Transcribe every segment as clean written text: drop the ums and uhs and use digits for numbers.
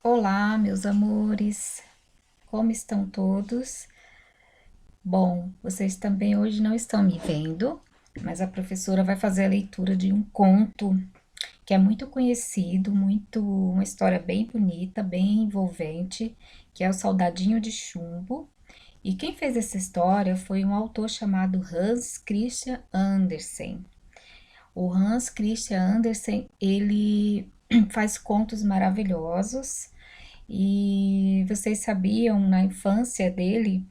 Olá, meus amores, como estão todos? Bom, vocês também hoje não estão me vendo, mas a professora vai fazer a leitura de um conto que é muito conhecido, uma história bem bonita, bem envolvente, que é o Soldadinho de Chumbo. E quem fez essa história foi um autor chamado Hans Christian Andersen. O Hans Christian Andersen, ele faz contos maravilhosos. E vocês sabiam, na infância dele,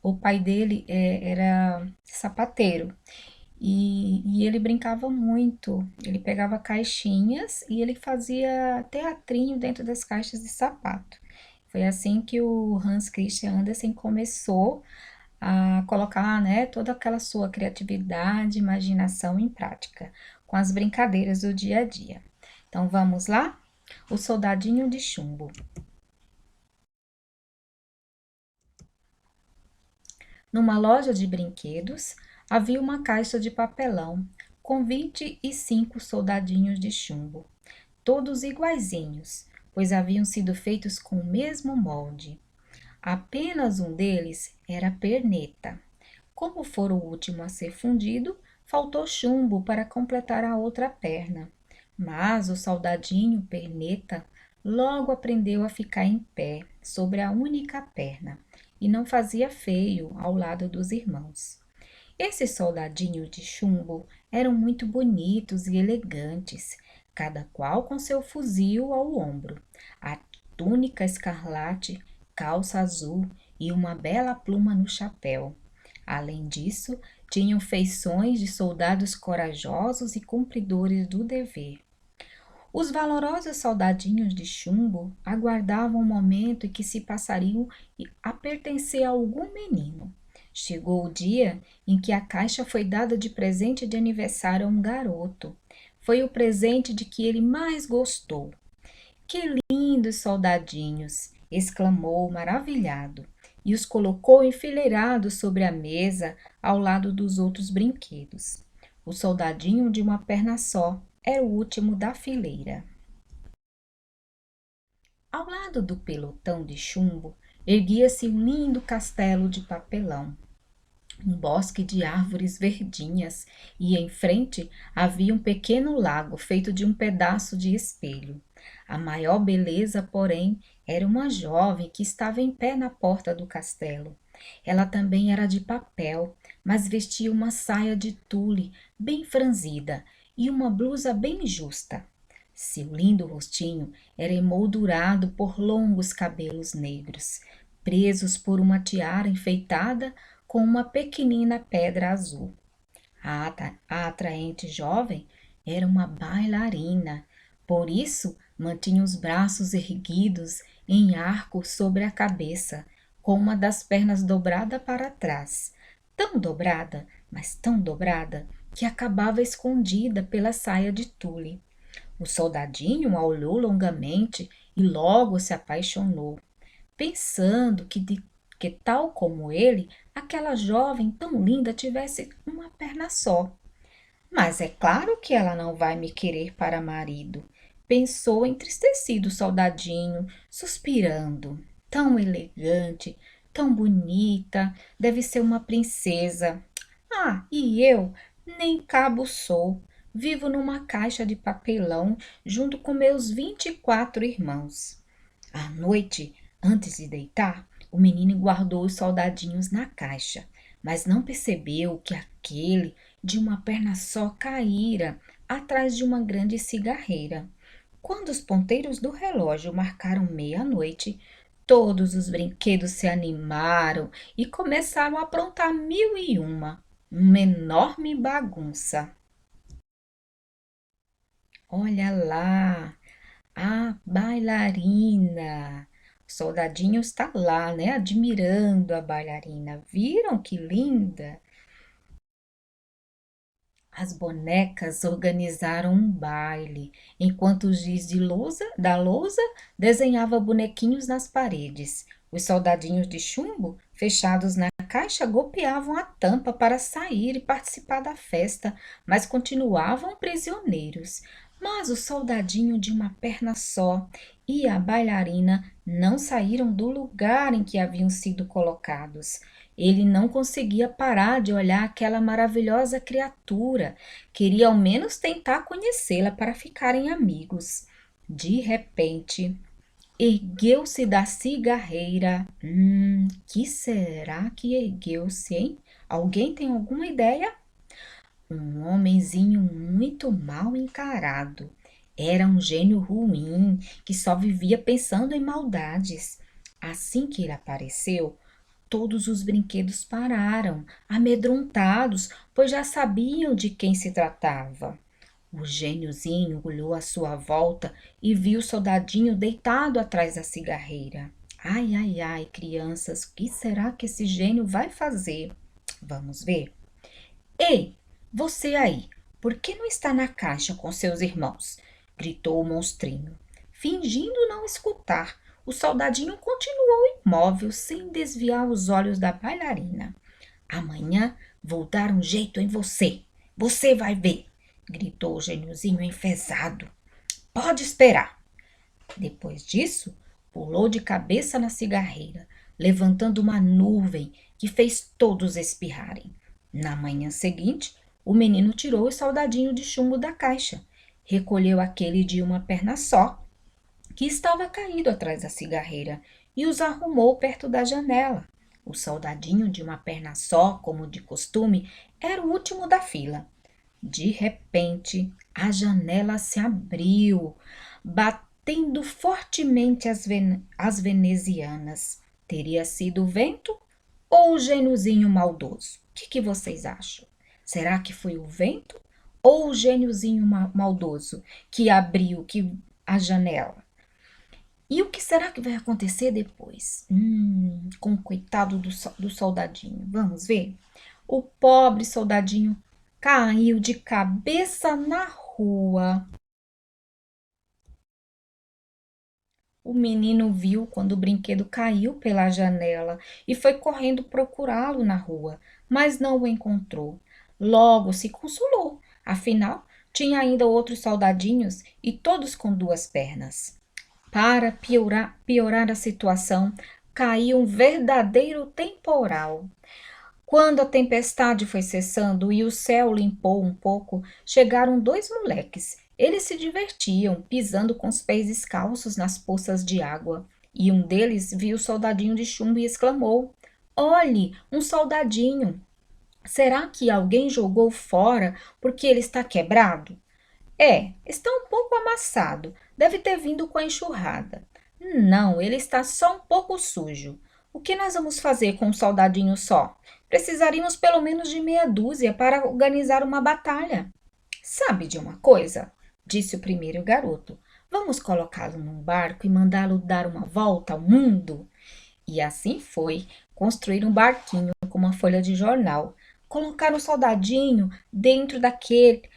o pai dele era sapateiro e ele brincava muito. Ele pegava caixinhas e ele fazia teatrinho dentro das caixas de sapato. Foi assim que o Hans Christian Andersen começou a colocar, né, toda aquela sua criatividade, imaginação em prática, com as brincadeiras do dia a dia. Então vamos lá? O Soldadinho de Chumbo. Numa loja de brinquedos, havia uma caixa de papelão com 25 soldadinhos de chumbo, todos iguaizinhos, pois haviam sido feitos com o mesmo molde. Apenas um deles era perneta. Como fora o último a ser fundido, faltou chumbo para completar a outra perna. Mas o soldadinho perneta logo aprendeu a ficar em pé sobre a única perna e não fazia feio ao lado dos irmãos. Esses soldadinhos de chumbo eram muito bonitos e elegantes, cada qual com seu fuzil ao ombro, a túnica escarlate, calça azul e uma bela pluma no chapéu. Além disso, tinham feições de soldados corajosos e cumpridores do dever. Os valorosos soldadinhos de chumbo aguardavam o momento em que se passariam a pertencer a algum menino. Chegou o dia em que a caixa foi dada de presente de aniversário a um garoto. Foi o presente de que ele mais gostou. Que lindos soldadinhos! Exclamou maravilhado e os colocou enfileirados sobre a mesa ao lado dos outros brinquedos. O soldadinho de uma perna só era o último da fileira. Ao lado do pelotão de chumbo erguia-se um lindo castelo de papelão, um bosque de árvores verdinhas, e em frente havia um pequeno lago feito de um pedaço de espelho. A maior beleza, porém, era uma jovem que estava em pé na porta do castelo. Ela também era de papel, mas vestia uma saia de tule bem franzida e uma blusa bem justa. Seu lindo rostinho era emoldurado por longos cabelos negros, presos por uma tiara enfeitada com uma pequenina pedra azul. A atraente jovem era uma bailarina, por isso mantinha os braços erguidos em arco sobre a cabeça, com uma das pernas dobrada para trás, tão dobrada, mas tão dobrada, que acabava escondida pela saia de tule. O soldadinho a olhou longamente e logo se apaixonou, pensando que tal como ele, aquela jovem tão linda tivesse uma perna só. Mas é claro que ela não vai me querer para marido, pensou entristecido o soldadinho, suspirando. Tão elegante, tão bonita, deve ser uma princesa. Ah, e eu nem cabo sou. Vivo numa caixa de papelão junto com meus 24 irmãos. À noite, antes de deitar, o menino guardou os soldadinhos na caixa, mas não percebeu que aquele de uma perna só caíra atrás de uma grande cigarreira. Quando os ponteiros do relógio marcaram meia-noite, todos os brinquedos se animaram e começaram a aprontar mil e uma enorme bagunça. Olha lá, a bailarina! O soldadinho está lá, né? Admirando a bailarina. Viram que linda? As bonecas organizaram um baile, enquanto o giz da lousa desenhava bonequinhos nas paredes. Os soldadinhos de chumbo, fechados na caixa, golpeavam a tampa para sair e participar da festa, mas continuavam prisioneiros. Mas o soldadinho de uma perna só e a bailarina não saíram do lugar em que haviam sido colocados. Ele não conseguia parar de olhar aquela maravilhosa criatura. Queria ao menos tentar conhecê-la para ficarem amigos. De repente, ergueu-se da cigarreira. Que será que ergueu-se, hein? Alguém tem alguma ideia? Um homenzinho muito mal encarado. Era um gênio ruim que só vivia pensando em maldades. Assim que ele apareceu, todos os brinquedos pararam, amedrontados, pois já sabiam de quem se tratava. O gêniozinho olhou à sua volta e viu o soldadinho deitado atrás da cigarreira. Ai, ai, ai, crianças, o que será que esse gênio vai fazer? Vamos ver. Ei, você aí, por que não está na caixa com seus irmãos? Gritou o monstrinho. Fingindo não escutar, o soldadinho continuou imóvel, sem desviar os olhos da bailarina. Amanhã vou dar um jeito em você. Você vai ver, gritou o gêniozinho enfesado. Pode esperar. Depois disso, pulou de cabeça na cigarreira, levantando uma nuvem que fez todos espirrarem. Na manhã seguinte, o menino tirou o soldadinho de chumbo da caixa, recolheu aquele de uma perna só, que estava caído atrás da cigarreira, e os arrumou perto da janela. O soldadinho de uma perna só, como de costume, era o último da fila. De repente, a janela se abriu, batendo fortemente as venezianas. Teria sido o vento ou o gêniozinho maldoso? O que vocês acham? Será que foi o vento ou o gêniozinho maldoso que abriu a janela? E o que será que vai acontecer depois? Com o coitado do soldadinho. Vamos ver? O pobre soldadinho caiu de cabeça na rua. O menino viu quando o brinquedo caiu pela janela e foi correndo procurá-lo na rua, mas não o encontrou. Logo se consolou, afinal, tinha ainda outros soldadinhos e todos com duas pernas. Para piorar a situação, caiu um verdadeiro temporal. Quando a tempestade foi cessando e o céu limpou um pouco, chegaram dois moleques. Eles se divertiam, pisando com os pés descalços nas poças de água. E um deles viu o soldadinho de chumbo e exclamou: Olhe, um soldadinho! Será que alguém jogou fora porque ele está quebrado? Está um pouco amassado. Deve ter vindo com a enxurrada. Não, ele está só um pouco sujo. O que nós vamos fazer com um soldadinho só? Precisaríamos pelo menos de meia dúzia para organizar uma batalha. Sabe de uma coisa? Disse o primeiro garoto. Vamos colocá-lo num barco e mandá-lo dar uma volta ao mundo? E assim foi. Construir um barquinho com uma folha de jornal. Colocar um soldadinho dentro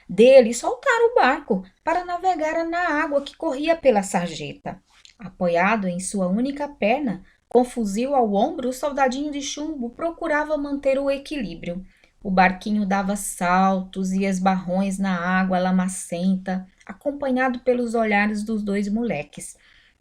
dele e soltar o barco para navegar na água que corria pela sarjeta. Apoiado em sua única perna, com fuzil ao ombro, o soldadinho de chumbo procurava manter o equilíbrio. O barquinho dava saltos e esbarrões na água lamacenta, acompanhado pelos olhares dos dois moleques,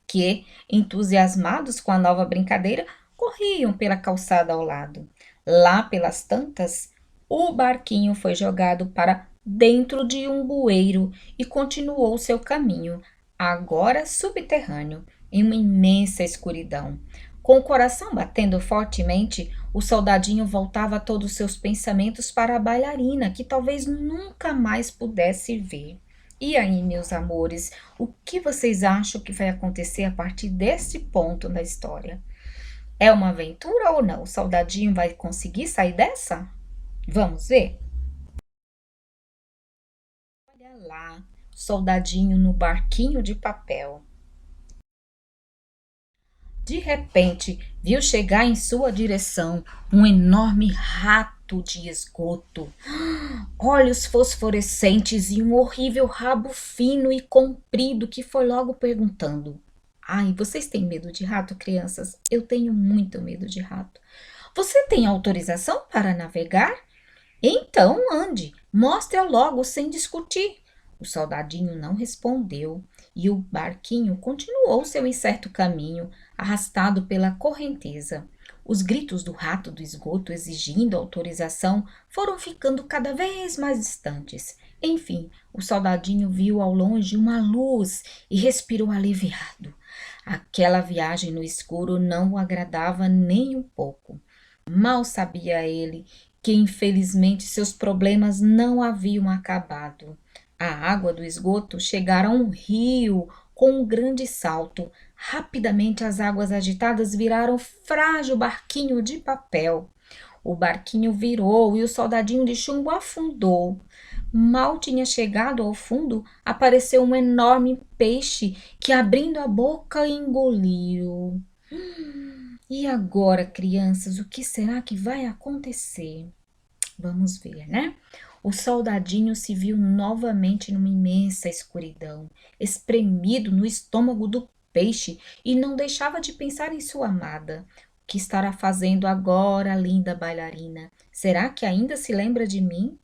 que, entusiasmados com a nova brincadeira, corriam pela calçada ao lado. Lá pelas tantas, o barquinho foi jogado para dentro de um bueiro e continuou seu caminho, agora subterrâneo, em uma imensa escuridão. Com o coração batendo fortemente, o soldadinho voltava todos os seus pensamentos para a bailarina, que talvez nunca mais pudesse ver. E aí, meus amores, o que vocês acham que vai acontecer a partir desse ponto da história? É uma aventura ou não? O soldadinho vai conseguir sair dessa? Vamos ver? Olha lá, soldadinho no barquinho de papel. De repente, viu chegar em sua direção um enorme rato de esgoto. Olhos fosforescentes e um horrível rabo fino e comprido que foi logo perguntando: Ai, vocês têm medo de rato, crianças? Eu tenho muito medo de rato. Você tem autorização para navegar? Então ande, mostre logo sem discutir. O soldadinho não respondeu e o barquinho continuou seu incerto caminho, arrastado pela correnteza. Os gritos do rato do esgoto exigindo autorização foram ficando cada vez mais distantes. Enfim, o soldadinho viu ao longe uma luz e respirou aliviado. Aquela viagem no escuro não o agradava nem um pouco. Mal sabia ele que, infelizmente, seus problemas não haviam acabado. A água do esgoto chegara a um rio com um grande salto. Rapidamente as águas agitadas viraram frágil barquinho de papel. O barquinho virou e o soldadinho de chumbo afundou. Mal tinha chegado ao fundo, apareceu um enorme peixe que, abrindo a boca, engoliu. E agora, crianças, o que será que vai acontecer? Vamos ver, né? O soldadinho se viu novamente numa imensa escuridão, espremido no estômago do peixe e não deixava de pensar em sua amada. O que estará fazendo agora, linda bailarina? Será que ainda se lembra de mim?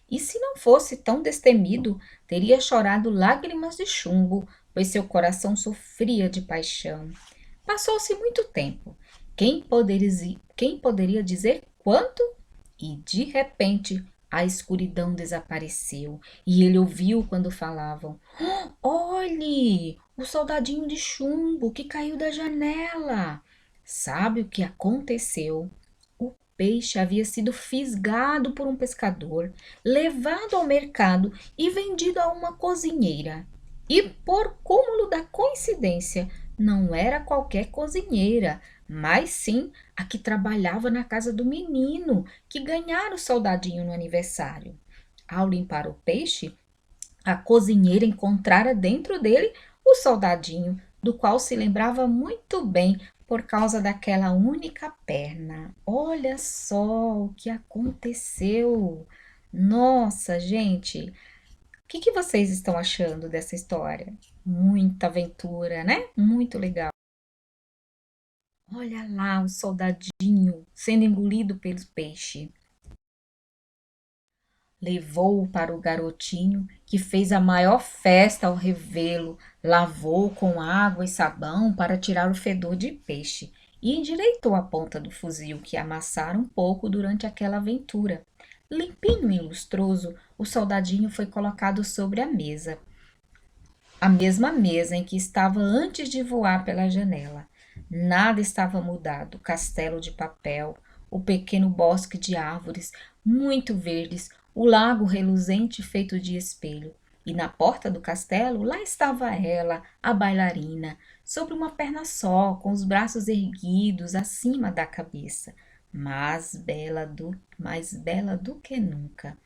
E se não fosse tão destemido, teria chorado lágrimas de chumbo, pois seu coração sofria de paixão. Passou-se muito tempo. Quem poderia dizer quanto? E de repente a escuridão desapareceu e ele ouviu quando falavam: Olhe, o soldadinho de chumbo que caiu da janela. Sabe o que aconteceu? O peixe havia sido fisgado por um pescador, levado ao mercado e vendido a uma cozinheira. E por cúmulo da coincidência, não era qualquer cozinheira, mas sim a que trabalhava na casa do menino que ganhara o soldadinho no aniversário. Ao limpar o peixe, a cozinheira encontrara dentro dele o soldadinho, do qual se lembrava muito bem por causa daquela única perna. Olha só o que aconteceu! Nossa, gente, o que vocês estão achando dessa história? Muita aventura, né? Muito legal. Olha lá o soldadinho sendo engolido pelo peixe. Levou-o para o garotinho, que fez a maior festa ao revê-lo, lavou com água e sabão para tirar o fedor de peixe e endireitou a ponta do fuzil que amassara um pouco durante aquela aventura. Limpinho e lustroso, o soldadinho foi colocado sobre a mesma mesa em que estava antes de voar pela janela. Nada estava mudado: o castelo de papel, o pequeno bosque de árvores muito verdes, o lago reluzente feito de espelho. E na porta do castelo, lá estava ela, a bailarina, sobre uma perna só, com os braços erguidos acima da cabeça, mais bela do que nunca.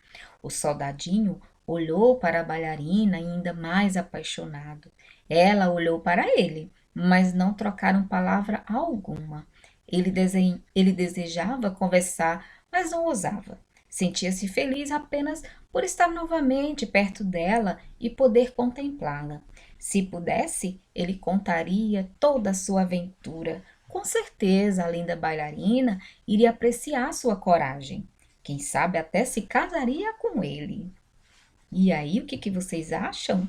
O soldadinho olhou para a bailarina ainda mais apaixonado. Ela olhou para ele, mas não trocaram palavra alguma. Ele desejava conversar, mas não ousava. Sentia-se feliz apenas por estar novamente perto dela e poder contemplá-la. Se pudesse, ele contaria toda a sua aventura. Com certeza, a linda bailarina iria apreciar sua coragem. Quem sabe até se casaria com ele. E aí, o que vocês acham?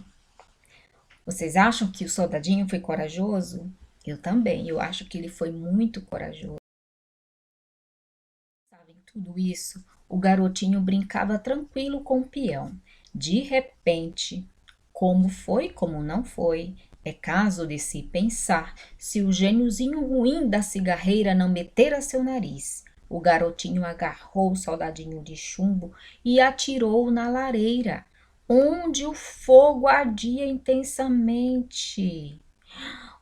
Vocês acham que o soldadinho foi corajoso? Eu também, eu acho que ele foi muito corajoso. Sabem tudo isso? O garotinho brincava tranquilo com o peão. De repente, como foi, como não foi, é caso de se pensar se o gêniozinho ruim da cigarreira não metera seu nariz. O garotinho agarrou o soldadinho de chumbo e atirou-o na lareira, onde o fogo ardia intensamente.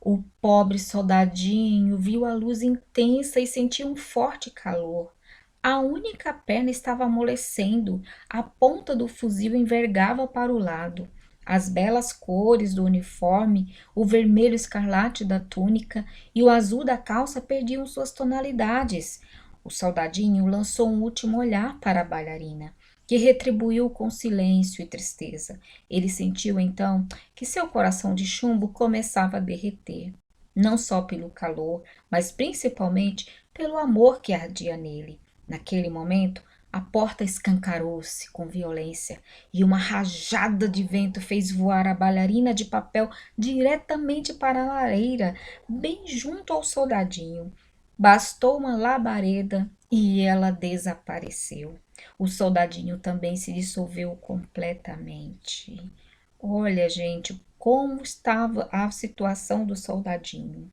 O pobre soldadinho viu a luz intensa e sentiu um forte calor. A única perna estava amolecendo, a ponta do fuzil envergava para o lado. As belas cores do uniforme, o vermelho escarlate da túnica e o azul da calça perdiam suas tonalidades. O soldadinho lançou um último olhar para a bailarina, que retribuiu com silêncio e tristeza. Ele sentiu então que seu coração de chumbo começava a derreter, não só pelo calor, mas principalmente pelo amor que ardia nele. Naquele momento, A porta escancarou-se com violência e uma rajada de vento fez voar a bailarina de papel diretamente para a lareira, bem junto ao soldadinho. Bastou uma labareda e ela desapareceu. O soldadinho também se dissolveu completamente. Olha, gente, como estava a situação do soldadinho.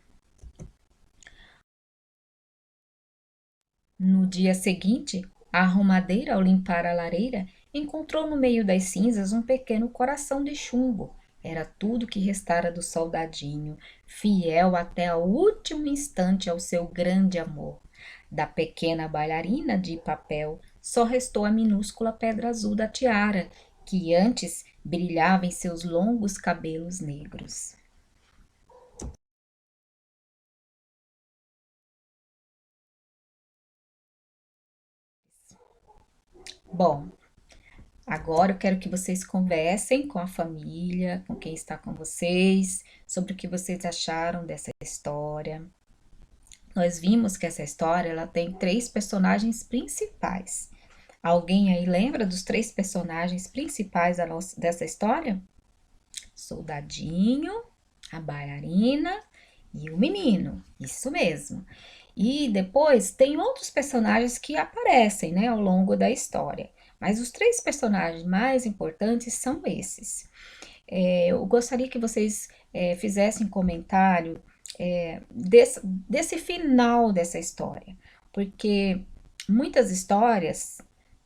No dia seguinte, a arrumadeira, ao limpar a lareira, encontrou no meio das cinzas um pequeno coração de chumbo. Era tudo que restara do soldadinho, fiel até o último instante ao seu grande amor. Da pequena bailarina de papel, só restou a minúscula pedra azul da tiara, que antes brilhava em seus longos cabelos negros. Bom, agora eu quero que vocês conversem com a família, com quem está com vocês, sobre o que vocês acharam dessa história. Nós vimos que essa história ela tem três personagens principais. Alguém aí lembra dos três personagens principais dessa história? Soldadinho, a bailarina e o menino. Isso mesmo. E depois tem outros personagens que aparecem, né, ao longo da história. Mas os três personagens mais importantes são esses. Eu gostaria que vocês fizessem comentário desse final dessa história, porque muitas histórias,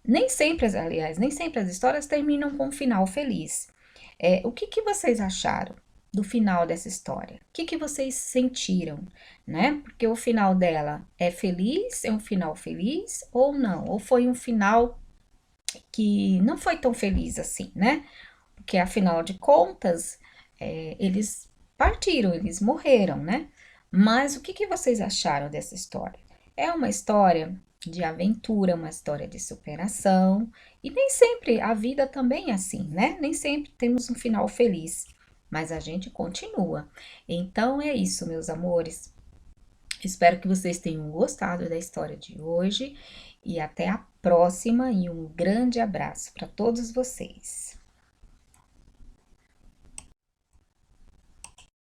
nem sempre, aliás, nem sempre as histórias terminam com um final feliz. O que que vocês acharam do final dessa história? O que que vocês sentiram, né? Porque o final dela é feliz, é um final feliz ou não? Ou foi um final que não foi tão feliz assim, né? Porque afinal de contas, eles partiram, eles morreram, né? Mas o que que vocês acharam dessa história? É uma história de aventura, uma história de superação, e nem sempre a vida também é assim, né? Nem sempre temos um final feliz, mas a gente continua. Então é isso, meus amores. Espero que vocês tenham gostado da história de hoje e até a próxima e um grande abraço para todos vocês.